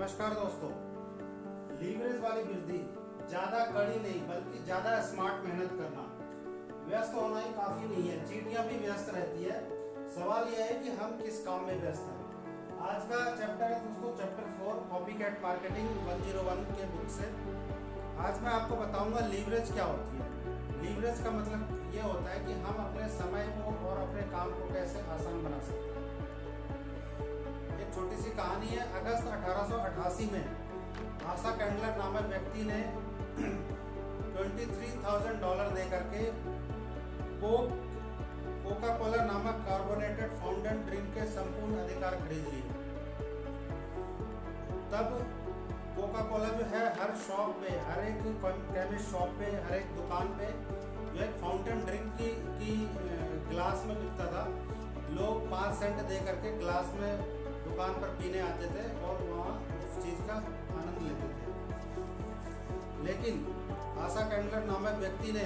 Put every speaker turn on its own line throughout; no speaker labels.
नमस्कार दोस्तों। लीवरेज वाली वृद्धि ज्यादा कड़ी नहीं बल्कि ज्यादा स्मार्ट मेहनत करना। व्यस्त होना ही काफी नहीं है, चीटियां भी व्यस्त रहती है। सवाल यह है कि हम किस काम में व्यस्त हैं। आज का चैप्टर है दोस्तों चैप्टर 4 कॉपीकैट मार्केटिंग 101 के बुक से। आज मैं आपको बताऊंगा लीवरेज क्या होती है। लीवरेज का मतलब ये होता है कि हम अपने समय को और अपने काम को कैसे आसान बना सकते हैं। एक छोटी सी कहानी है। अगस्त 1888 में आशा कैंडलर नामक व्यक्ति ने $23,000 दे करके कोका कोला नामक कार्बोनेटेड फाउंटेन ड्रिंक के संपूर्ण अधिकार खरीद लिए। तब कोका कोला जो है हर शॉप पे, हर एक केमिस्ट शॉप पे, हर एक दुकान पे जो एक फाउंटेन ड्रिंक की ग्लास में बिकता था। लोग 5 सेंट दे करके ग्लास में दुकान पर पीने आते थे और वहाँ उस चीज़ का आनंद लेते थे। लेकिन आशा कैंडलर नामक व्यक्ति ने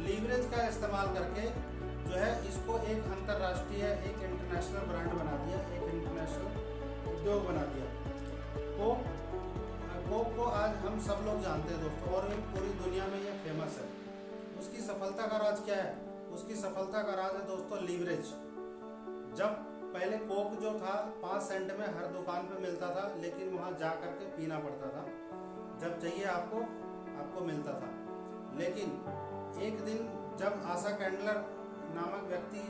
लीवरेज का इस्तेमाल करके जो है इसको एक अंतर्राष्ट्रीय, एक इंटरनेशनल ब्रांड बना दिया, एक इंटरनेशनल उद्योग बना दिया। कोक को आज हम सब लोग जानते हैं दोस्तों, और पूरी दुनिया में ये फेमस है। उसकी सफलता का राज क्या है? उसकी सफलता का राज है दोस्तों लीवरेज। जब पहले कोक जो था 5 सेंट में हर दुकान पे मिलता था, लेकिन वहाँ जा करके पीना पड़ता था। जब चाहिए आपको मिलता था। लेकिन एक दिन जब आशा कैंडलर नामक व्यक्ति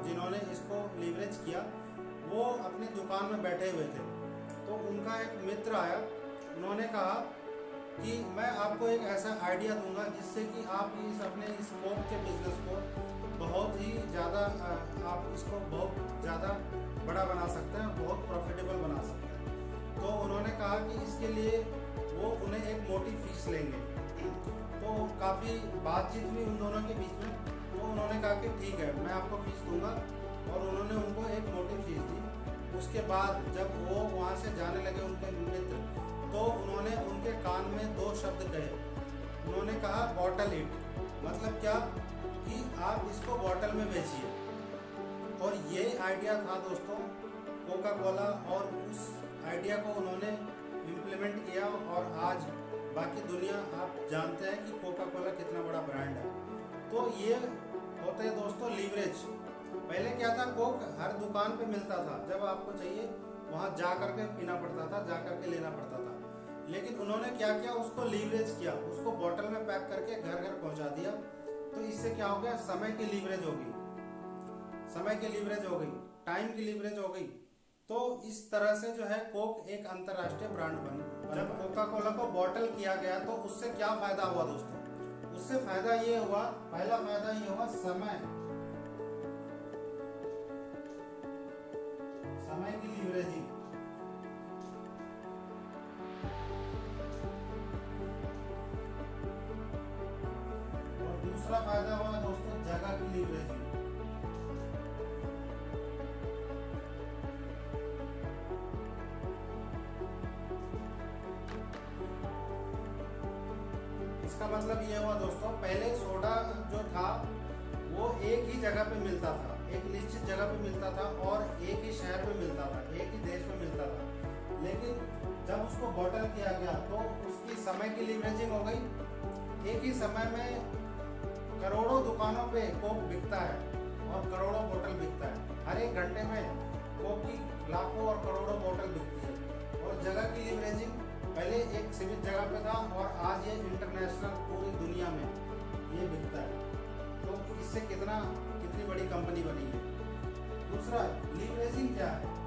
जिन्होंने इसको लीवरेज किया, वो अपनी दुकान में बैठे हुए थे, तो उनका एक मित्र आया। उन्होंने कहा कि मैं आपको एक ऐसा आइडिया दूंगा जिससे कि आप अपने इस कोक के बिजनेस को बहुत ही ज़्यादा, आप इसको बहुत ज़्यादा बड़ा बना सकते हैं, बहुत प्रॉफिटेबल बना सकते हैं। तो उन्होंने कहा कि इसके लिए वो उन्हें एक मोटी फीस लेंगे। तो काफ़ी बातचीत हुई उन दोनों के बीच में। तो उन्होंने कहा कि ठीक है, मैं आपको फीस दूंगा, और उन्होंने उनको एक मोटी फीस दी। उसके बाद जब वो वहाँ से जाने लगे उनके मित्र, तो उन्होंने उनके कान में 2 शब्द कहे। उन्होंने कहा बॉटल इट, मतलब क्या कि आप इसको बॉटल में बेचिए। और ये आइडिया था दोस्तों कोका कोला, और उस आइडिया को उन्होंने इम्प्लीमेंट किया, और आज बाकी दुनिया आप जानते हैं कि कोका कोला कितना बड़ा ब्रांड है। तो ये होते हैं दोस्तों लीवरेज। पहले क्या था, कोक हर दुकान पे मिलता था, जब आपको चाहिए वहाँ जा करके पीना पड़ता था, जा करके लेना पड़ता था। लेकिन उन्होंने क्या किया, उसको लीवरेज किया, उसको बॉटल में पैक करके घर घर पहुँचा दिया। तो इससे क्या हो गया, समय की लीवरेज हो गई, समय की लीवरेज हो गई, टाइम की लीवरेज हो गई। तो इस तरह से जो है कोक एक अंतर्राष्ट्रीय ब्रांड बन। जब कोका कोला को बॉटल किया गया तो उससे क्या फायदा हुआ दोस्तों? उससे फायदा ये हुआ, पहला फायदा ये हुआ समय की लीवरेजिंग। और दूसरा फायदा हुआ दोस्तों जगह की लीवरेजिंग। इसका मतलब ये हुआ दोस्तों, पहले सोडा जो था वो एक ही जगह पे मिलता था, एक निश्चित जगह पे मिलता था, और एक ही शहर में मिलता था, एक ही देश में मिलता था। लेकिन जब उसको बॉटल किया गया तो उसकी समय की लीवरेजिंग हो गई। एक ही समय में करोड़ों दुकानों पे कोक बिकता है और करोड़ों बोतल बिकता है। हर एक घंटे में कोक की लाखों और करोड़ों बोतल बिकती है। और जगह की लीवरेजिंग, पहले एक सीमित जगह पे था और आज ये इंटरनेशनल पूरी दुनिया में ये बिकता है। तो इससे कितनी बड़ी कंपनी बनी है। दूसरा, लीवरेजिंग क्या है?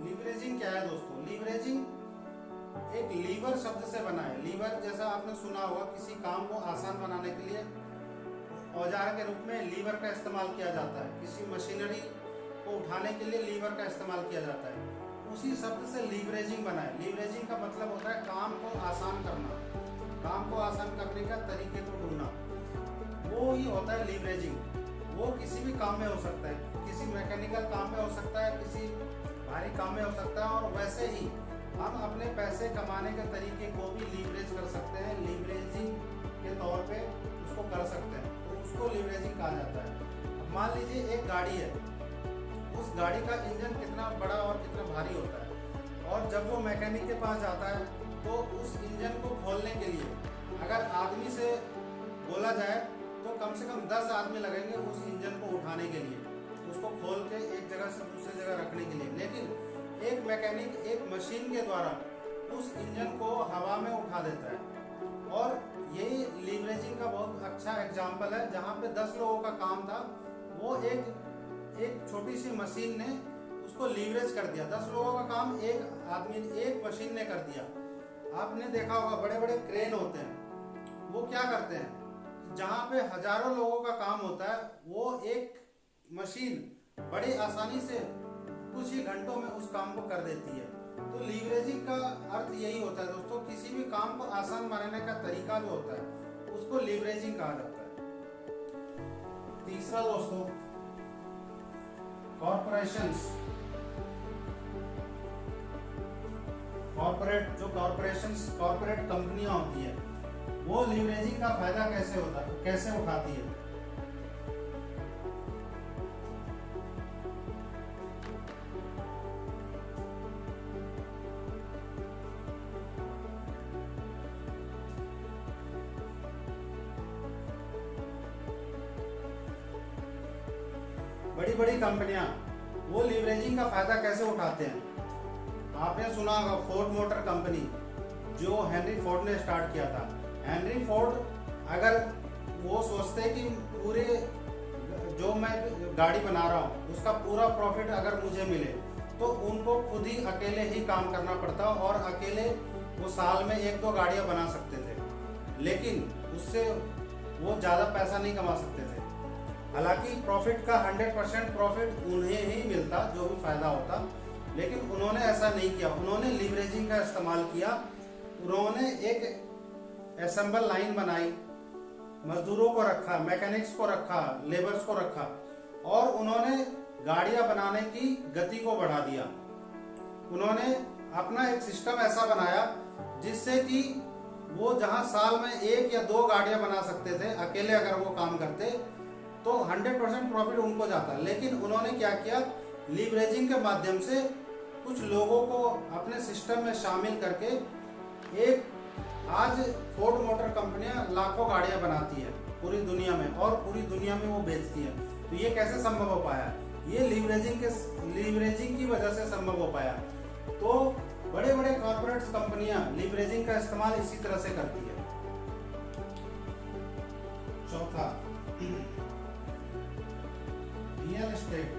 लीवरेजिंग क्या है दोस्तों? लीवरेजिंग एक लीवर शब्द से बना है। लीवर जैसा आपने सुना होगा, किसी काम को आसान बनाने के लिए औजार के रूप में लीवर का इस्तेमाल किया जाता है। किसी मशीनरी को उठाने के लिए लीवर का इस्तेमाल किया जाता है। उसी शब्द से लीवरेजिंग बना है। लीवरेजिंग का मतलब होता है काम को आसान करना, काम को आसान करने का तरीके को ढूंढना, वो ही होता है लीवरेजिंग। वो किसी भी काम में हो सकता है, किसी मैकेनिकल काम में हो सकता है, किसी भारी काम में हो सकता है। और वैसे ही हम अपने पैसे कमाने के तरीके को भी लीवरेज कर सकते हैं, लीवरेजिंग के तौर पे उसको कर सकते हैं, तो उसको लीवरेजिंग कहा जाता है। अब मान लीजिए एक गाड़ी है, उस गाड़ी का इंजन कितना बड़ा और कितना भारी होता है, और जब वो मैकेनिक के पास जाता है तो उस इंजन को खोलने के लिए अगर आदमी से बोला जाए तो कम से कम 10 आदमी लगेंगे उस इंजन को उठाने के लिए, उसको खोल के एक जगह से दूसरी जगह रखने के लिए। लेकिन एक मैकेनिक एक मशीन के द्वारा उस इंजन को हवा में उठा देता है। और यही लीवरेजिंग का बहुत अच्छा एग्जाम्पल है, जहाँ पे 10 लोगों का काम था, वो एक छोटी सी मशीन ने उसको लीवरेज कर दिया। 10 लोगों का काम एक आदमी, एक मशीन ने कर दिया। आपने देखा होगा बड़े बड़े क्रेन होते हैं, वो क्या करते हैं, जहाँ पे हजारों लोगों का काम होता है, वो एक मशीन बड़ी आसानी से कुछ ही घंटों में उस काम को कर देती है। तो लीवरेजिंग का अर्थ यही होता है दोस्तों, किसी भी काम को आसान बनाने का तरीका जो होता है उसको लीवरेजिंग कहा जाता है। तीसरा दोस्तों, कॉर्पोरेशंस, कॉर्पोरेट कंपनियां होती है, वो लीवरेजिंग का फायदा कैसे उठाती है। बड़ी बड़ी कंपनियां वो लीवरेजिंग का फायदा कैसे उठाते हैं। आपने सुना होगा फोर्ड मोटर कंपनी, जो हेनरी फोर्ड ने स्टार्ट किया था। हेनरी फोर्ड अगर वो सोचते कि पूरे जो मैं गाड़ी बना रहा हूँ उसका पूरा प्रॉफिट अगर मुझे मिले, तो उनको खुद ही अकेले ही काम करना पड़ता और अकेले वो साल में 1-2 गाड़ियाँ बना सकते थे, लेकिन उससे वो ज़्यादा पैसा नहीं कमा सकते थे। हालांकि प्रॉफिट का 100% प्रॉफिट उन्हें ही मिलता, जो भी फायदा होता, लेकिन उन्होंने ऐसा नहीं किया। उन्होंने लीवरेजिंग का इस्तेमाल किया। उन्होंने एक असेंबल लाइन बनाई, मजदूरों को रखा, मैकेनिक्स को रखा, लेबर्स को रखा, और उन्होंने गाड़ियां बनाने की गति को बढ़ा दिया। उन्होंने अपना एक सिस्टम ऐसा बनाया जिससे कि वो जहां साल में 1 या 2 गाड़ियां बना सकते थे अकेले, अगर वो काम करते तो 100% प्रॉफिट उनको जाता। लेकिन उन्होंने क्या किया, लीवरेजिंग के माध्यम से कुछ लोगों को अपने सिस्टम में शामिल करके आज फोर्ड मोटर कंपनियां लाखों गाड़ियां बनाती है पूरी दुनिया में, और पूरी दुनिया में वो बेचती है। तो ये कैसे संभव हो पाया? ये लीवरेजिंग की वजह से संभव हो पाया। तो बड़े बड़े कॉर्पोरेट कंपनियां लीवरेजिंग का इस्तेमाल इसी तरह से करती है। चौथा, रियल एस्टेट।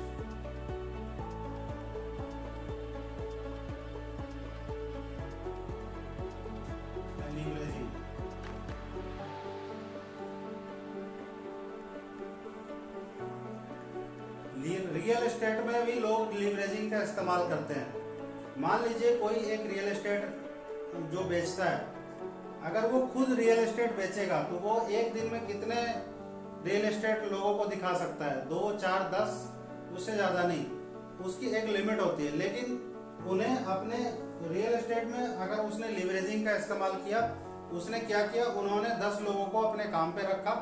रियल एस्टेट में भी लोग लीवरेजिंग का इस्तेमाल करते हैं। मान लीजिए कोई एक रियल एस्टेट जो बेचता है, अगर वो खुद रियल एस्टेट बेचेगा तो वो एक दिन में कितने रियल एस्टेट लोगों को दिखा सकता है? 2, 4, 10, उससे ज़्यादा नहीं। उसकी एक लिमिट होती है। लेकिन उन्हें अपने रियल एस्टेट में अगर उसने लीवरेजिंग का इस्तेमाल किया, उसने क्या किया, उन्होंने 10 लोगों को अपने काम पे रखा,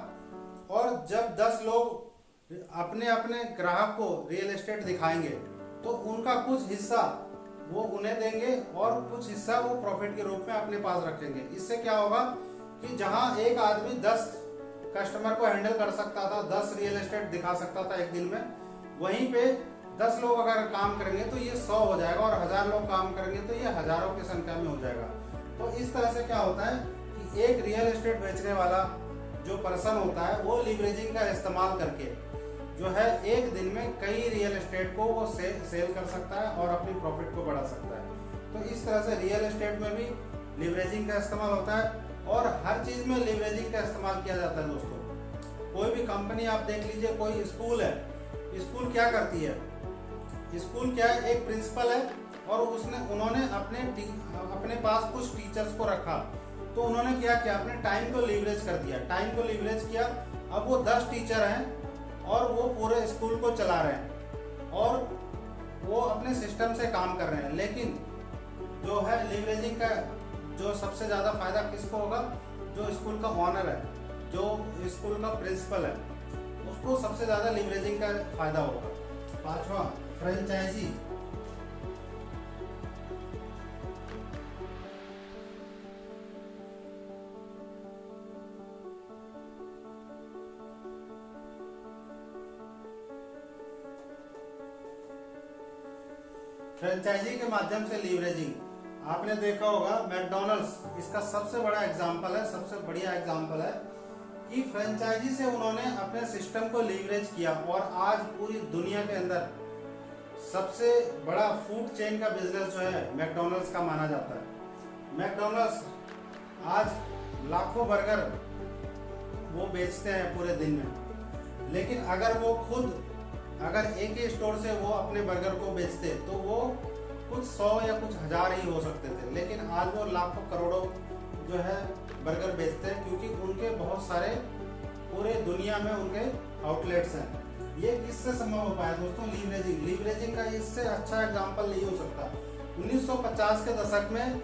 और जब 10 लोग अपने अपने ग्राहक को रियल एस्टेट दिखाएंगे तो उनका कुछ हिस्सा वो उन्हें देंगे और कुछ हिस्सा वो प्रॉफिट के रूप में अपने पास रखेंगे। इससे क्या होगा कि जहां एक आदमी 10 कस्टमर को हैंडल कर सकता था, 10 रियल एस्टेट दिखा सकता था एक दिन में, वहीं पे 10 लोग अगर काम करेंगे तो ये 100 हो जाएगा, और 1000 लोग काम करेंगे तो ये हजारों की संख्या में हो जाएगा। तो इस तरह से क्या होता है कि एक रियल एस्टेट बेचने वाला जो पर्सन होता है, वो लीवरेजिंग का इस्तेमाल करके जो है एक दिन में कई रियल एस्टेट को वो सेल कर सकता है और अपनी प्रॉफिट को बढ़ा सकता है। तो इस तरह से रियल एस्टेट में भी लीवरेजिंग का इस्तेमाल होता है, और हर चीज में लीवरेजिंग का इस्तेमाल किया जाता है दोस्तों। कोई भी कंपनी आप देख लीजिए, कोई स्कूल है, स्कूल क्या करती है? स्कूल क्या है, एक प्रिंसिपल है और उन्होंने अपने पास कुछ टीचर्स को रखा, तो उन्होंने क्या किया, अपने टाइम को लीवरेज कर दिया, टाइम को लीवरेज किया। अब वो 10 टीचर हैं और वो पूरे स्कूल को चला रहे हैं और वो अपने सिस्टम से काम कर रहे हैं। लेकिन जो है लीवरेजिंग का जो सबसे ज़्यादा फायदा किसको होगा? जो स्कूल का ऑनर है, जो स्कूल का प्रिंसिपल है, उसको सबसे ज़्यादा लीवरेजिंग का फायदा होगा। पांचवा, फ्रेंचाइजी। फ्रेंचाइजी के माध्यम से लीवरेजिंग आपने देखा होगा, मैकडॉनल्ड्स इसका सबसे बड़ा एग्जांपल है, सबसे बढ़िया एग्जांपल है कि फ्रेंचाइजी से उन्होंने अपने सिस्टम को लीवरेज किया और आज पूरी दुनिया के अंदर सबसे बड़ा फूड चेन का बिजनेस जो है मैकडॉनल्ड्स का माना जाता है। मैकडॉनल्ड्स आज लाखों बर्गर वो बेचते हैं पूरे दिन में, लेकिन अगर वो खुद एक ही स्टोर से वो अपने बर्गर को बेचते तो वो कुछ 100 या कुछ हजार ही हो सकते थे, लेकिन आज वो लाखों करोड़ों जो है बर्गर बेचते हैं, क्योंकि उनके बहुत सारे पूरे दुनिया में उनके आउटलेट्स हैं। ये किससे संभव हो पाया दोस्तों? लीवरेजिंग का इससे अच्छा एग्जांपल नहीं हो सकता। 1950 के दशक में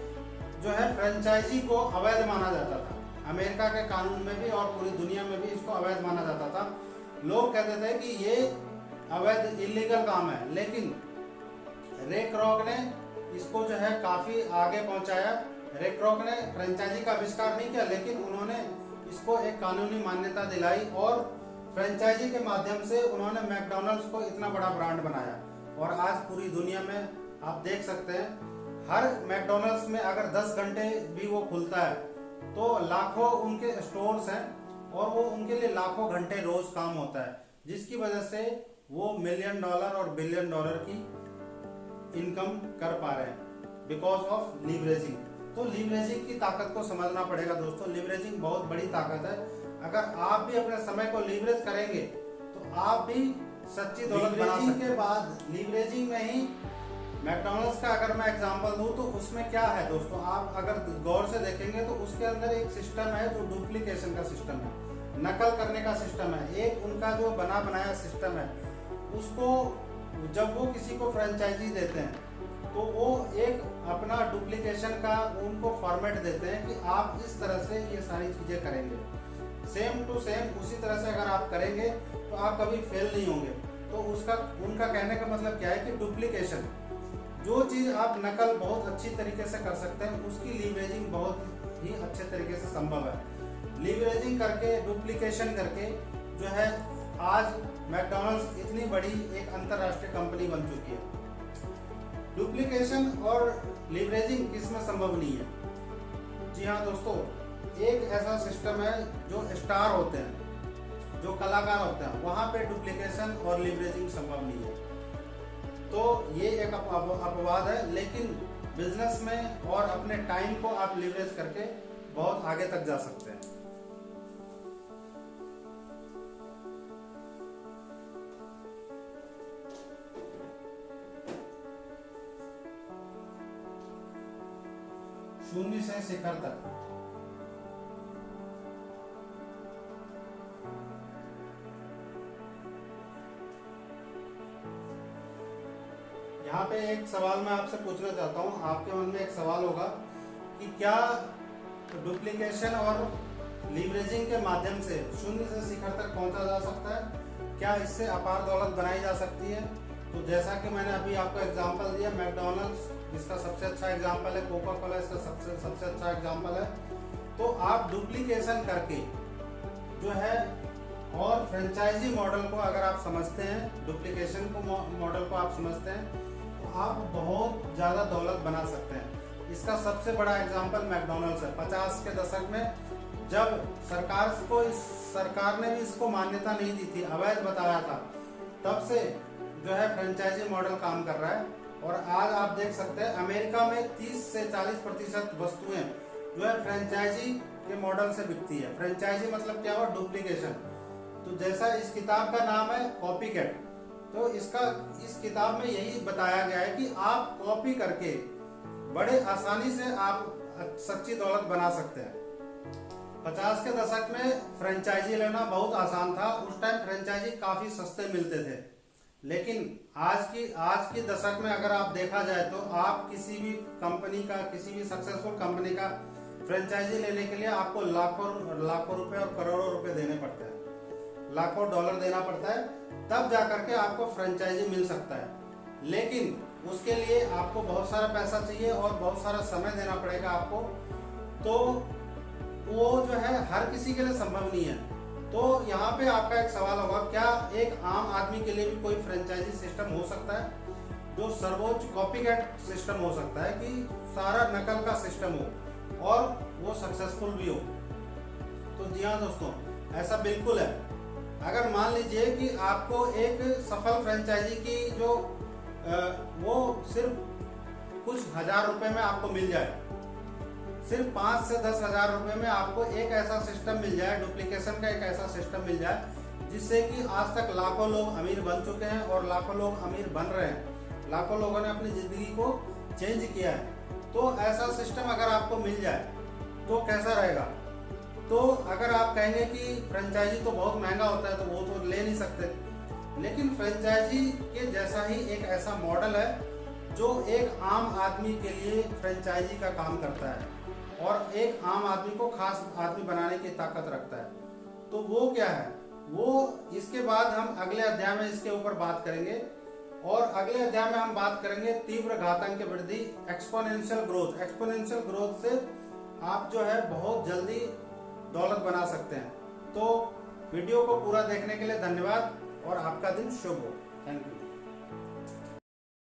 जो है फ्रेंचाइजी को अवैध माना जाता था। अमेरिका के कानून में भी और पूरी दुनिया में भी इसको अवैध माना जाता था। लोग कहते थे कि ये अवैध इलीगल काम है, लेकिन रे क्रॉक ने इसको जो है काफी आगे पहुंचाया। रे क्रॉक ने फ्रेंचाइजी का आविष्कार नहीं किया, लेकिन उन्होंने इसको एक कानूनी मान्यता दिलाई और फ्रेंचाइजी के माध्यम से उन्होंने मैकडॉनल्ड्स को इतना बड़ा ब्रांड बनाया। और आज पूरी दुनिया में आप देख सकते हैं, हर मैकडॉनल्ड्स में अगर 10 घंटे भी वो खुलता है तो लाखों उनके स्टोर्स हैं और वो उनके लिए लाखों घंटे रोज काम होता है, जिसकी वजह से वो $1 मिलियन और $1 बिलियन की इनकम कर पा रहे हैं बिकॉज ऑफ लीवरेजिंग। तो लीवरेजिंग की ताकत को समझना पड़ेगा दोस्तों। लीवरेजिंग बहुत बड़ी ताकत है। अगर आप भी अपने समय को लीवरेज करेंगे तो आप भी सच्ची दौलत बना सकते हैं। के बाद लीवरेजिंग में ही मैकडॉनल्ड्स का अगर मैं एग्जांपल दूं तो उसमें क्या है दोस्तों, आप अगर गौर से देखेंगे तो उसके अंदर एक सिस्टम है जो डुप्लीकेशन का सिस्टम है, नकल करने का सिस्टम है। एक उनका जो बना बनाया सिस्टम है, उसको जब वो किसी को फ्रेंचाइजी देते हैं तो वो एक अपना डुप्लीकेशन का उनको फॉर्मेट देते हैं कि आप इस तरह से ये सारी चीजें करेंगे, सेम टू सेम उसी तरह से अगर आप करेंगे तो आप कभी फेल नहीं होंगे। तो उसका उनका कहने का मतलब क्या है कि डुप्लीकेशन, जो चीज आप नकल बहुत अच्छी तरीके से कर सकते हैं, उसकी लीवरेजिंग बहुत ही अच्छे तरीके से संभव है। लीवरेजिंग करके, डुप्लीकेशन करके जो है आज मैकडॉनल्ड्स इतनी बड़ी एक अंतरराष्ट्रीय कंपनी बन चुकी है। डुप्लीकेशन और लीवरेजिंग किसमें संभव नहीं है? जी हाँ दोस्तों, एक ऐसा सिस्टम है जो स्टार होते हैं, जो कलाकार होते हैं, वहां पे डुप्लीकेशन और लीवरेजिंग संभव नहीं है। तो ये एक अपवाद है, लेकिन बिजनेस में और अपने टाइम को आप लीवरेज करके बहुत आगे तक जा सकते हैं। शून्य से शिखर तक। यहाँ पे एक सवाल मैं आपसे पूछना चाहता हूँ, आपके मन में एक सवाल होगा कि क्या डुप्लीकेशन और लीवरेजिंग के माध्यम से शून्य से शिखर तक पहुंचा जा सकता है? क्या इससे अपार दौलत बनाई जा सकती है? तो जैसा कि मैंने अभी आपको एग्जांपल दिया, मैकडॉनल्ड्स इसका सबसे अच्छा एग्जांपल है, कोका कोला इसका सबसे अच्छा एग्जांपल है। तो आप डुप्लीकेशन करके जो है और फ्रेंचाइजी मॉडल को अगर आप समझते हैं, डुप्लीकेशन को मॉडल को आप समझते हैं, तो आप बहुत ज़्यादा दौलत बना सकते हैं। इसका सबसे बड़ा एग्जांपल मैकडॉनल्ड्स है। 50 के दशक में जब सरकार ने भी इसको मान्यता नहीं दी थी, अवैध बताया था, तब से जो है फ्रेंचाइजी मॉडल काम कर रहा है। और आज आप देख सकते हैं अमेरिका में 30 से 40% वस्तुएं जो है फ्रेंचाइजी के मॉडल से बिकती है। फ्रेंचाइजी मतलब क्या हुआ? डुप्लीकेशन। तो जैसा इस किताब का नाम है कॉपी कैट, तो इस किताब में यही बताया गया है कि आप कॉपी करके बड़े आसानी से आप सच्ची दौलत बना सकते हैं। 50 के दशक में फ्रेंचाइजी लेना बहुत आसान था। उस टाइम फ्रेंचाइजी काफी सस्ते मिलते थे। लेकिन आज की दशक में अगर आप देखा जाए तो आप किसी भी कंपनी का, किसी भी सक्सेसफुल कंपनी का फ्रेंचाइजी लेने के लिए आपको लाखों रुपए और करोड़ों रुपए देने पड़ते हैं, लाखों डॉलर देना पड़ता है, तब जाकर के आपको फ्रेंचाइजी मिल सकता है। लेकिन उसके लिए आपको बहुत सारा पैसा चाहिए और बहुत सारा समय देना पड़ेगा आपको, तो वो जो है हर किसी के लिए संभव नहीं है। तो यहाँ पे आपका एक सवाल होगा, क्या एक आम आदमी के लिए भी कोई फ्रेंचाइजी सिस्टम हो सकता है जो सर्वोच्च कॉपीकैट सिस्टम हो सकता है, कि सारा नकल का सिस्टम हो और वो सक्सेसफुल भी हो? तो जी हाँ दोस्तों, ऐसा बिल्कुल है। अगर मान लीजिए कि आपको एक सफल फ्रेंचाइजी की जो वो सिर्फ कुछ हजार रुपए में आपको मिल जाए, सिर्फ 5 से 10 हजार रुपए में आपको एक ऐसा सिस्टम मिल जाए, डुप्लीकेशन का एक ऐसा सिस्टम मिल जाए जिससे कि आज तक लाखों लोग अमीर बन चुके हैं और लाखों लोग अमीर बन रहे हैं, लाखों लोगों ने अपनी जिंदगी को चेंज किया है। तो ऐसा सिस्टम अगर आपको मिल जाए तो कैसा रहेगा? तो अगर आप कहेंगे कि फ्रेंचाइजी तो बहुत महंगा होता है तो वो तो ले नहीं सकते, लेकिन फ्रेंचाइजी के जैसा ही एक ऐसा मॉडल है जो एक आम आदमी के लिए फ्रेंचाइजी का काम करता है और एक आम आदमी को खास आदमी बनाने की ताकत रखता है। तो वो क्या है, वो इसके बाद हम अगले अध्याय में इसके ऊपर बात करेंगे। और अगले अध्याय में हम बात करेंगे तीव्र घातांक वृद्धि, एक्सपोनेंशियल ग्रोथ। एक्सपोनेंशियल ग्रोथ से आप जो है बहुत जल्दी दौलत बना सकते हैं। तो वीडियो को पूरा देखने के लिए धन्यवाद और आपका दिन शुभ हो। Thank you.